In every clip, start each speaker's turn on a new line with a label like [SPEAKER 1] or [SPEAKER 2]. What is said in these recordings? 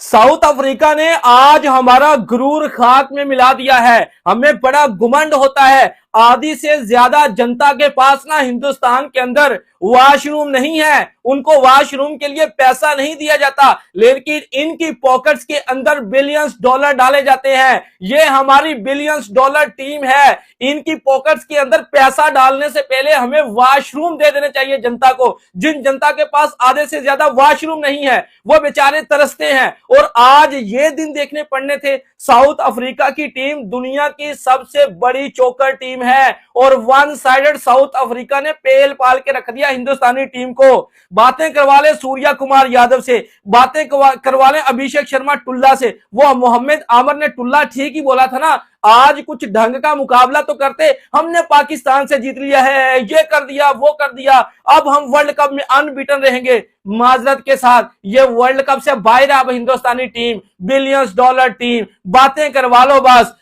[SPEAKER 1] South Africa ने आज हमारा गुरूर खाक में मिला दिया है। हमें बड़ा घुमंड होता है, आधी से ज्यादा जनता के पास ना हिंदुस्तान के अंदर वॉशरूम नहीं है, उनको वॉशरूम के लिए पैसा नहीं दिया जाता, लेकिन इनकी पॉकेट्स के अंदर बिलियंस डॉलर डाले जाते हैं। ये हमारी बिलियंस डॉलर टीम है, इनकी पॉकेट्स के अंदर पैसा डालने से पहले हमें वॉशरूम दे देने चाहिए जनता को। जिन जनता के पास आधे से ज्यादा वॉशरूम नहीं है वो बेचारे तरसते हैं। और आज ये दिन देखने पड़ने थे। साउथ अफ्रीका की टीम दुनिया की सबसे बड़ी चोकर टीम है और वन साइडेड साउथ अफ्रीका ने पेल पाल के रख दिया हिंदुस्तानी टीम को। बातें करवा ले सूर्या कुमार यादव से, बातें करवा ले अभिषेक शर्मा टुल्ला से। वो मोहम्मद आमर ने टुल्ला ठीक ही बोला था ना, आज कुछ ढंग का मुकाबला तो करते, हमने पाकिस्तान से जीत लिया है, ये कर दिया वो कर दिया, अब हम वर्ल्ड कप में अनबीटन रहेंगे। माजरत के साथ ये वर्ल्ड कप से बाहर अब हिंदुस्तानी टीम, बिलियंस डॉलर टीम, बातें करवा लो बस,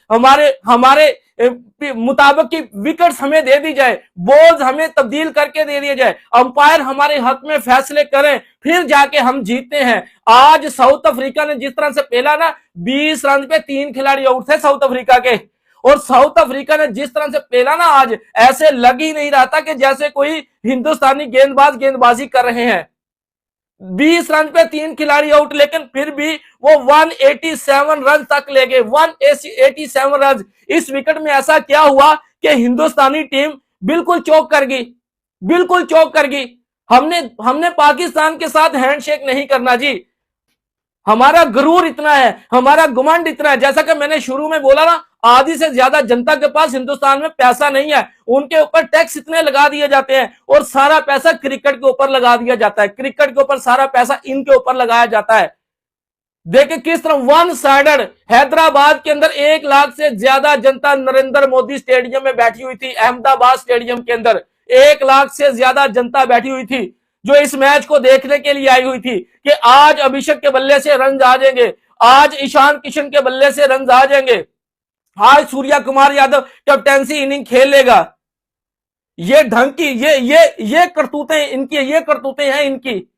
[SPEAKER 1] हमारे मुताबिक की विकेट्स हमें दे दी जाए, बॉल्स हमें तब्दील करके दे दिए जाए, अंपायर हमारे हक में फैसले करें, फिर जाके हम जीतते हैं। आज साउथ अफ्रीका ने जिस तरह से पहला ना 20 रन पे 3 खिलाड़ी आउट थे साउथ अफ्रीका के, और साउथ अफ्रीका ने जिस तरह से पहला ना आज ऐसे लग ही नहीं रहा था कि जैसे कोई हिंदुस्तानी गेंदबाज गेंदबाजी कर रहे हैं। 20 रन पे 3 खिलाड़ी आउट, लेकिन फिर भी वो 187 रन तक ले गए, 187 रन। इस विकेट में ऐसा क्या हुआ कि हिंदुस्तानी टीम बिल्कुल चौक कर गई, बिल्कुल चौक कर गई। हमने पाकिस्तान के साथ हैंडशेक नहीं करना जी। हमारा गुरूर इतना है, हमारा घुमंड इतना है, जैसा कि मैंने शुरू में बोला ना, आधी से ज्यादा जनता के पास हिंदुस्तान में पैसा नहीं है, उनके ऊपर टैक्स इतने लगा दिए जाते हैं और सारा पैसा क्रिकेट के ऊपर लगा दिया जाता है, क्रिकेट के ऊपर सारा पैसा इनके ऊपर लगाया जाता है। देखिए किस तरह वन साइडेड। हैदराबाद के अंदर 1 लाख से ज्यादा जनता नरेंद्र मोदी स्टेडियम में बैठी हुई थी। अहमदाबाद स्टेडियम के अंदर 1 लाख से ज्यादा जनता बैठी हुई थी जो इस मैच को देखने के लिए आई हुई थी कि आज अभिषेक के बल्ले से रन आ जाएंगे, आज ईशान किशन के बल्ले से रन आ जाएंगे, आज सूर्या कुमार यादव कैप्टेंसी इनिंग खेल लेगा। ये ढंग की ये करतूतें इनकी, ये करतूतें हैं इनकी।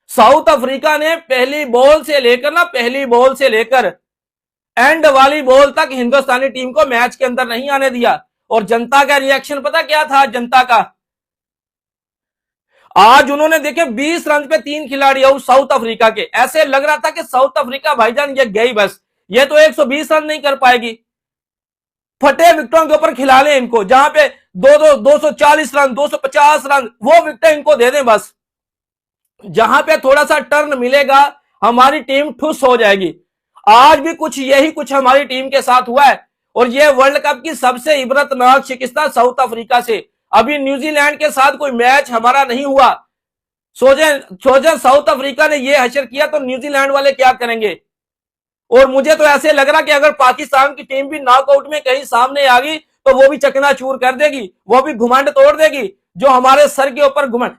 [SPEAKER 1] साउथ अफ्रीका ने पहली बॉल से लेकर एंड वाली बॉल तक हिंदुस्तानी टीम को मैच के अंदर नहीं आने दिया। और जनता का रिएक्शन पता क्या था? जनता का आज उन्होंने देखे 20 रन पे 3 खिलाड़ी आउट साउथ अफ्रीका के। ऐसे लग रहा था कि साउथ अफ्रीका भाईजान ये गई बस, ये तो 120 रन नहीं कर पाएगी, फटे विकेटों के ऊपर खिला ले इनको, जहां पे 240 रन 250 रन वो विकेट इनको दे दें बस। जहां पे थोड़ा सा टर्न मिलेगा हमारी टीम ठुस हो जाएगी। आज भी यही कुछ हमारी टीम के साथ हुआ है और यह वर्ल्ड कप की सबसे इबरतनाक शिकस्त साउथ अफ्रीका से। अभी न्यूजीलैंड के साथ कोई मैच हमारा नहीं हुआ। सोचे साउथ अफ्रीका ने यह हशर किया तो न्यूजीलैंड वाले क्या करेंगे। और मुझे तो ऐसे लग रहा कि अगर पाकिस्तान की टीम भी नॉकआउट में कहीं सामने आ गई तो वो भी चकनाचूर कर देगी, वो भी घुमंड तोड़ देगी। जो हमारे सर के ऊपर घुमंड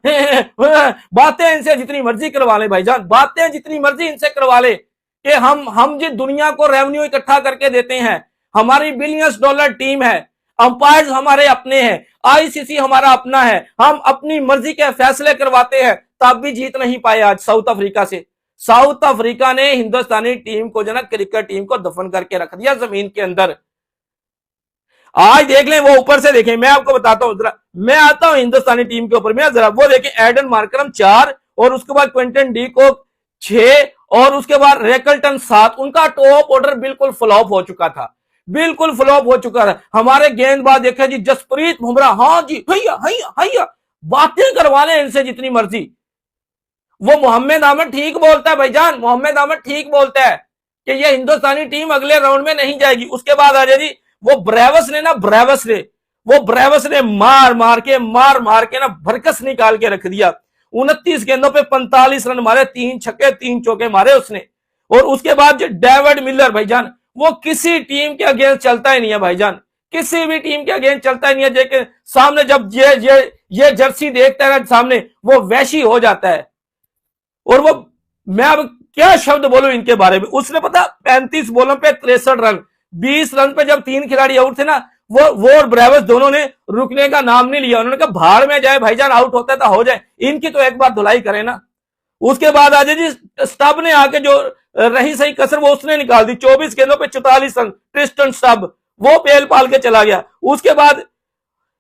[SPEAKER 1] बातें इनसे जितनी मर्जी करवा ले भाईजान, बातें जितनी मर्जी इनसे करवा ले कि हम जिस दुनिया को रेवेन्यू इकट्ठा करके देते हैं, हमारी बिलियंस डॉलर टीम है, अंपायर्स हमारे अपने हैं, आईसीसी हमारा अपना है, हम अपनी मर्जी के फैसले करवाते हैं, तब भी जीत नहीं पाए आज साउथ अफ्रीका से। साउथ अफ्रीका ने हिंदुस्तानी टीम को जना क्रिकेट टीम को दफन करके रख दिया जमीन के अंदर। आज देख लें, वो ऊपर से देखें, मैं आपको बताता हूं जरा, मैं आता हूं हिंदुस्तानी टीम के ऊपर में जरा, वो देखें एडन मार्करम 4 और उसके बाद क्विंटन डी कॉक 6 और उसके बाद रेकल्टन 7। उनका टॉप ऑर्डर बिल्कुल फ्लॉप हो चुका था, बिल्कुल फ्लॉप हो चुका था। हमारे गेंदबाज देखे जी, जसप्रीत बुमराह, हाँ जी हैया हैया हैया, बातें करवा लें इनसे जितनी मर्जी। वो मोहम्मद आमर ठीक बोलता है भाईजान, मोहम्मद आमर ठीक बोलता है कि ये हिंदुस्तानी टीम अगले राउंड में नहीं जाएगी। उसके बाद आ जाए वो ब्रेवस ने मार मार के ना भरकस निकाल के रख दिया। 29 गेंदों पे 45 रन मारे, 3 छक्के 3 चौके मारे उसने। और उसके बाद जो डेविड मिलर भाईजान, वो किसी टीम के अगेंस्ट चलता ही नहीं है भाईजान, किसी भी टीम के अगेंस्ट चलता ही नहीं है। लेकिन सामने जब ये जर्सी देखता है सामने, वो वैशी हो जाता है। और वो, मैं अब क्या शब्द बोलूं इनके बारे में। उसने पता 35 बॉलों पे 63 रन, 20 रन पे जब 3 खिलाड़ी आउट थे ना, वो और ब्रेवस दोनों ने रुकने का नाम नहीं लिया। उन्होंने कहा भाड़ में जाए भाईजान, आउट होता है तो हो जाए, इनकी तो एक बार धुलाई करें ना। उसके बाद आ जी स्टब ने आके जो रही सही कसर वो उसने निकाल दी, 24 गेंदों पे 44 रन, ट्रिस्टन स्टब वो पेल पाल के चला गया। उसके बाद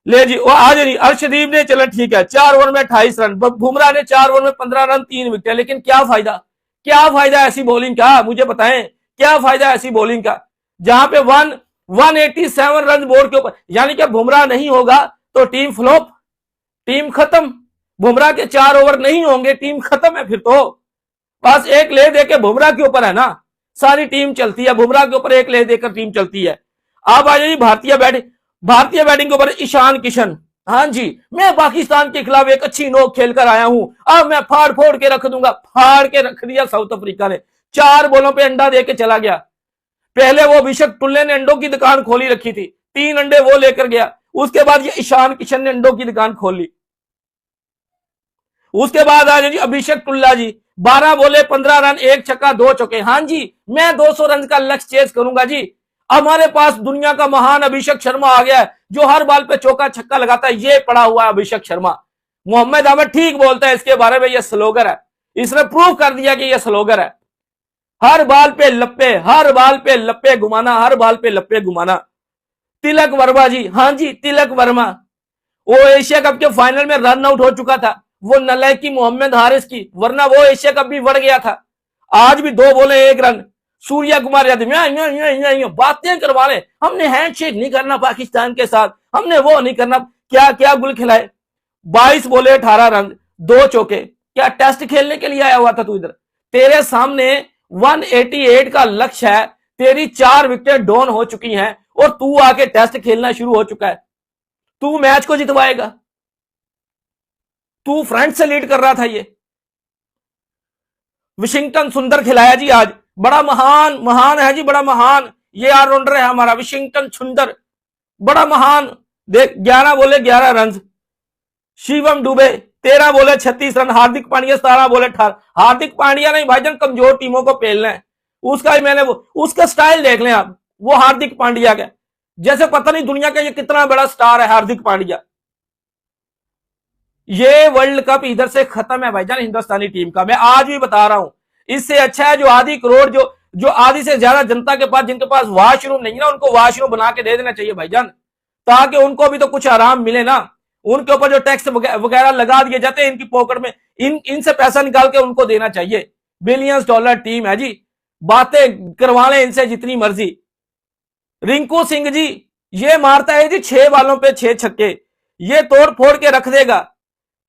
[SPEAKER 1] ले जी वो आज नहीं, अर्शदीप ने चला ठीक है 4 ओवर में 28 रन, बुमराह ने 4 ओवर में 15 रन 3 विकेट, लेकिन क्या फायदा, क्या फायदा ऐसी बॉलिंग का, मुझे बताएं क्या फायदा ऐसी बॉलिंग का जहां पे 187 रन बोर्ड के ऊपर, यानी कि बुमराह नहीं होगा तो टीम फ्लॉप, टीम खत्म। बुमराह के 4 ओवर नहीं होंगे टीम खत्म है, फिर तो बस एक ले देके बुमराह के ऊपर है ना सारी टीम चलती है, बुमराह के ऊपर एक ले देकर टीम चलती है। अब आ जाइए भारतीय बैटिंग के ऊपर ईशान किशन। हाँ जी, मैं पाकिस्तान के खिलाफ एक अच्छी नोक खेलकर आया हूं, अब मैं फाड़ फोड़ के रख दूंगा, फाड़ के रख दिया साउथ अफ्रीका ने, 4 बॉलों पे अंडा देके चला गया। पहले वो अभिषेक टुल्ले ने अंडों की दुकान खोली रखी थी, 3 अंडे वो लेकर गया, उसके बाद ये ईशान किशन ने अंडों की दुकान खोल ली। उसके बाद आ जाइए अभिषेक टुल्ला जी, 12 बोले 15 रन 1 छक्का 2 चौके। हाँ जी, मैं 200 रन का लक्ष्य चेस करूंगा जी। हमारे पास दुनिया का महान अभिषेक शर्मा आ गया है जो हर बाल पे चौका छक्का लगाता है, ये पड़ा हुआ है अभिषेक शर्मा। मोहम्मद अहमद ठीक बोलता है इसके बारे में, ये स्लोगर है, इसने प्रूव कर दिया कि ये स्लोगर है। हर बाल पे लप्पे, हर बाल पे लप्पे घुमाना, हर बाल पे लप्पे घुमाना। तिलक वर्मा जी, हाँ जी तिलक वर्मा, वो एशिया कप के फाइनल में रन आउट हो चुका था, वो नलायकी मोहम्मद हारिस की, वरना वो एशिया कप भी बढ़ गया था। आज भी 2 बोले 1 रन। सूर्या कुमार यादव बातें करवा रहे, हमने हैंडशेक नहीं करना पाकिस्तान के साथ, हमने वो नहीं करना, क्या क्या गुल खिलाए। 22 बोले 18 रन 2 चौके। क्या टेस्ट खेलने के लिए आया हुआ था तू इधर? तेरे सामने 188 का लक्ष्य है, तेरी 4 विकेट डाउन हो चुकी हैं और तू आके टेस्ट खेलना शुरू हो चुका है। तू मैच को जितवाएगा, तू फ्रंट से लीड कर रहा था। ये विशिंगटन सुंदर खिलाया जी आज, बड़ा महान है जी, बड़ा महान ये ऑलराउंडर है हमारा विशिंगटन सुंदर, बड़ा महान। देख 11 बोले 11 रन। शिवम दुबे 13 बोले 36 रन। हार्दिक पांड्या 17 बोले 18। हार्दिक पांड्या नहीं भाईजान, कमजोर टीमों को पेलना है उसका ही मैंने उसका स्टाइल देख लें आप, वो हार्दिक पांड्या का जैसे पता नहीं दुनिया का ये कितना बड़ा स्टार है हार्दिक पांड्या। ये वर्ल्ड कप इधर से खत्म है भाईजान हिंदुस्तानी टीम का, मैं आज भी बता रहा हूं। इससे अच्छा है जो आधी करोड़ जो आधी से ज्यादा जनता के पास, जिनके पास वॉशरूम नहीं ना, उनको वॉशरूम बना के दे देना चाहिए भाईजान, ताकि उनको भी तो कुछ आराम मिले ना। उनके ऊपर जो टैक्स वगैरह लगा दिए जाते हैं इनकी पॉकेट में, इनसे पैसा निकाल के उनको देना चाहिए। बिलियंस डॉलर टीम है जी, बातें करवा लें इनसे जितनी मर्जी। रिंकू सिंह जी ये मारता है जी 6 बालों पे 6 छक्के, ये तोड़ फोड़ के रख देगा।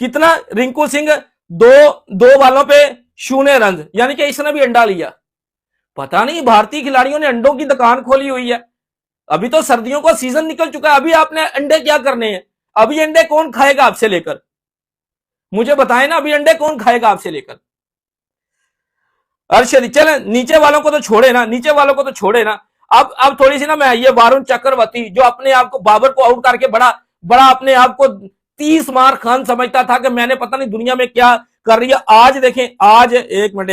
[SPEAKER 1] कितना रिंकू सिंह? 2 बालों पे 0 रन, यानी कि इसने भी अंडा लिया। पता नहीं भारतीय खिलाड़ियों ने अंडों की दुकान खोली हुई है। अभी तो सर्दियों का सीजन निकल चुका है, अभी आपने अंडे क्या करने हैं? अभी अंडे कौन खाएगा आपसे लेकर? मुझे बताएं ना, अभी अंडे कौन खाएगा आपसे लेकर? अर्शद चले नीचे वालों को तो छोड़े ना, नीचे वालों को तो छोड़े ना। अब थोड़ी सी ना, मैं ये वारुण चक्रवर्ती जो अपने आप को बाबर को आउट करके बड़ा बड़ा अपने आप को 30 मार खान समझता था कि मैंने पता नहीं दुनिया में क्या कर रही है। आज देखें, आज एक मिनट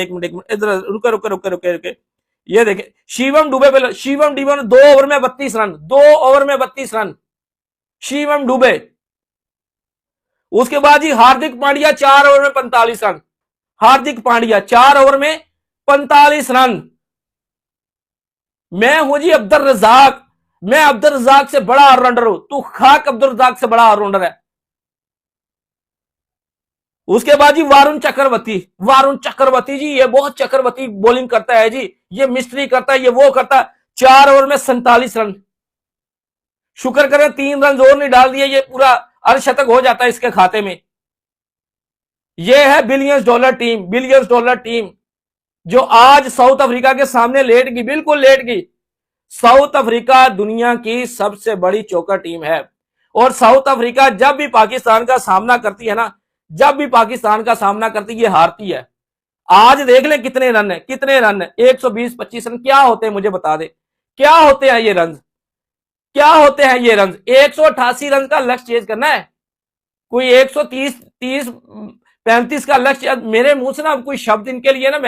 [SPEAKER 1] इधर रुके, ये देखें शिवम दुबे पे, शिवम दुबे ने 2 ओवर में 32 रन, 2 ओवर में 32 रन शिवम दुबे। उसके बाद ही हार्दिक पांड्या 4 ओवर में 45 रन, हार्दिक पांड्या 4 ओवर में 45 रन। मैं हूं जी अब्दुल रजाक, मैं अब्दुल रजाक से बड़ा ऑलराउंडर हूं, तू खाक अब्दुल रजाक से बड़ा ऑलराउंडर है। उसके बाद जी वारुण चक्रवर्ती जी, ये बहुत चक्रवर्ती बॉलिंग करता है जी, ये मिस्ट्री करता है, ये वो करता है। 4 ओवर में 47 रन। शुक्र करें 3 रन और नहीं डाल दिए, ये पूरा अर्धशतक हो जाता है इसके खाते में। ये है बिलियंस डॉलर टीम जो आज साउथ अफ्रीका के सामने लेट गई, बिल्कुल लेट गई। साउथ अफ्रीका दुनिया की सबसे बड़ी चौका टीम है और साउथ अफ्रीका जब भी पाकिस्तान का सामना करती है ना, जब भी पाकिस्तान का सामना करती है ये हारती है। आज देख लें कितने रन है, 120-25 रन क्या होते हैं, मुझे बता दे क्या होते हैं ये रन, क्या होते हैं ये रन? 188 रन का लक्ष्य चेज करना है, कोई 130-35 का लक्ष्य। मेरे मुंह से ना कोई शब्द इनके लिए ना,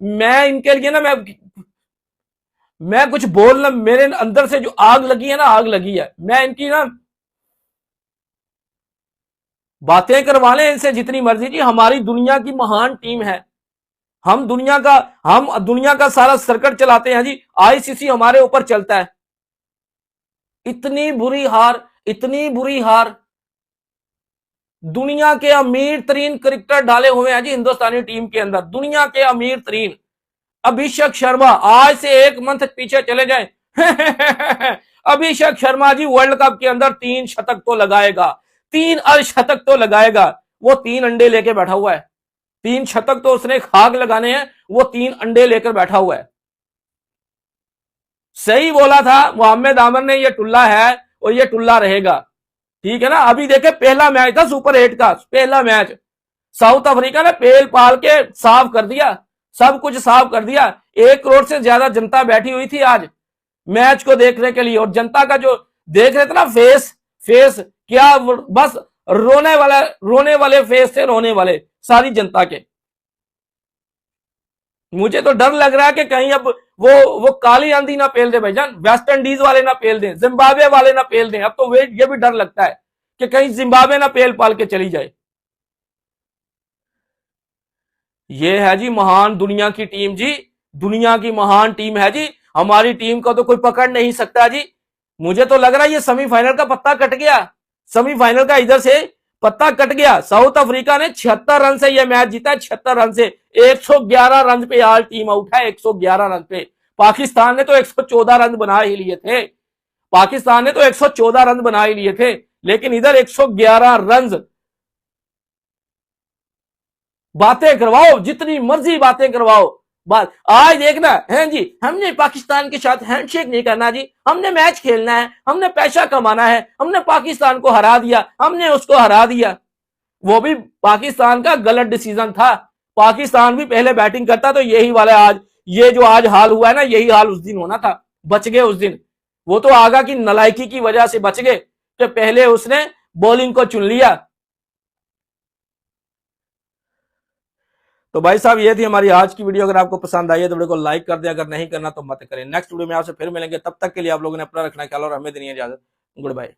[SPEAKER 1] मैं इनके लिए ना, मैं कुछ बोलना, मेरे अंदर से जो आग लगी है ना, आग लगी है। मैं इनकी ना बातें करवा लें इनसे जितनी मर्जी जी, हमारी दुनिया की महान टीम है। हम दुनिया का सारा सर्कट चलाते हैं जी, आईसीसी हमारे ऊपर चलता है। इतनी बुरी हार, इतनी बुरी हार। दुनिया के अमीर तरीन क्रिकेटर डाले हुए हैं जी हिंदुस्तानी टीम के अंदर, दुनिया के अमीर तरीन। अभिषेक शर्मा, आज से 1 मंथ पीछे चले जाएं अभिषेक शर्मा जी वर्ल्ड कप के अंदर 3 शतक तो लगाएगा, 3 अर्धशतक तो लगाएगा। वो 3 अंडे लेके बैठा हुआ है, 3 शतक तो उसने खाक लगाने हैं, वो 3 अंडे लेकर बैठा हुआ है। सही बोला था मोहम्मद आमिर ने, ये टुल्ला है और ये टुल्ला रहेगा, ठीक है ना। अभी देखे पहला मैच था सुपर 8 का, पहला मैच साउथ अफ्रीका ने पेल पाल के साफ कर दिया, सब कुछ साफ कर दिया। 1 करोड़ से ज्यादा जनता बैठी हुई थी आज मैच को देखने के लिए, और जनता का जो देख रहे थे ना फेस क्या, बस रोने वाले फेस थे, रोने वाले सारी जनता के। मुझे तो डर लग रहा है कि कहीं अब वो काली आंधी ना पेल दे भाईजान, वेस्ट इंडीज वाले ना पेल दें, जिम्बाब्वे वाले ना पेल दें। अब तो ये भी डर लगता है कि कहीं जिम्बाब्वे ना पेल पाल के चली जाए। ये है जी महान दुनिया की टीम जी, दुनिया की महान टीम है जी। हमारी टीम को तो कोई पकड़ नहीं सकता जी। मुझे तो लग रहा है ये सेमीफाइनल का पत्ता कट गया, सेमीफाइनल का इधर से पत्ता कट गया। साउथ अफ्रीका ने 76 रन से यह मैच जीता, 76 रन से। 111 रन पे आज टीम आउट है, 111 रन पे। पाकिस्तान ने तो 114 रन बना ही लिए थे, पाकिस्तान ने तो 114 रन बना ही लिए थे, लेकिन इधर 111 रन। बातें करवाओ जितनी मर्जी बातें करवाओ, बात आज देखना है जी। हमने पाकिस्तान के साथ हैंडशेक नहीं करना जी, हमने मैच खेलना है, हमने पैसा कमाना है, हमने पाकिस्तान को हरा दिया, हमने उसको हरा दिया। वो भी पाकिस्तान का गलत डिसीजन था। पाकिस्तान भी पहले बैटिंग करता तो यही वाला आज, ये जो आज हाल हुआ है ना, यही हाल उस दिन होना था। बच गए उस दिन, वो तो आगा की नलायकी की वजह से बच गए कि पहले उसने बॉलिंग को चुन लिया। तो भाई साहब ये थी हमारी आज की वीडियो। अगर आपको पसंद आई है तो वीडियो को लाइक कर दें, अगर नहीं करना तो मत करें। नेक्स्ट वीडियो में आपसे फिर मिलेंगे, तब तक के लिए आप लोगों ने अपना रखना ख्याल और हमें देनी इजाजत। Good bye.